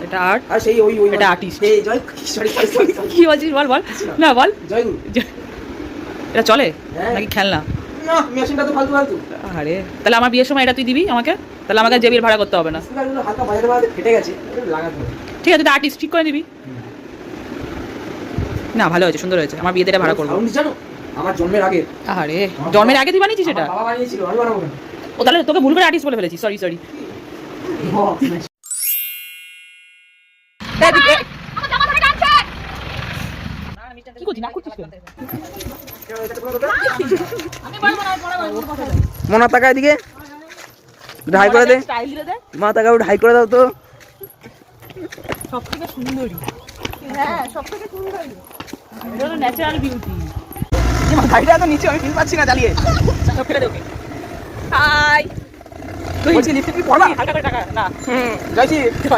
এটা আর্ট আর সেই ওই এটা আর্টিস্ট। এই জয় সরি কি বলছিস বল বল না বল। জয় এটা চলে হ্যাঁ। নাকি খেলনা? না মেশিনটা তো ফালতু আরে তাহলে আমার বিয়ের সময় এটা তুই দিবি আমাকে, তাহলে আমাকে যে বিয়ের ভাড়া করতে হবে না। স্পিকারগুলো হালকা বাজাতে বাজাতে ফেটে গেছে, লাগাতে হবে। ঠিক আছে, এটা আর্টিস্ট ঠিক করে দিবি। না ভালো হয়েছে, সুন্দর হয়েছে। আমার বিয়েতে এটা ভাড়া করবো। সাউন্ড জানো আমার জন্মের আগে। আরে জন্মের আগে তুই বানিয়েছিস এটা? বাবা বানিয়েছিল, আমি বানাবো না। ও তাহলে তোকে ভুল করে আর্টিস্ট বলে ফেলেছি, সরি সরি। কি করছিস না করছিস কেন? মনা টাকা এদিকে ঢাই করে দে, স্টাইল দিলে দে। মা টাকা ঢাই করে দাও তো। সবথেকে সুন্দরী। হ্যাঁ সবথেকে সুন্দরী। এটা হলো ন্যাচারাল বিউটি। ঢাইটা তো নিচে, আমি ফিল পাচ্ছি না জ্বালিয়ে। সব ফেলে দে ওকে। হাই। বলছি লিপস্টিক কি পড়া? হালকা করে টাকা না। যাইছি।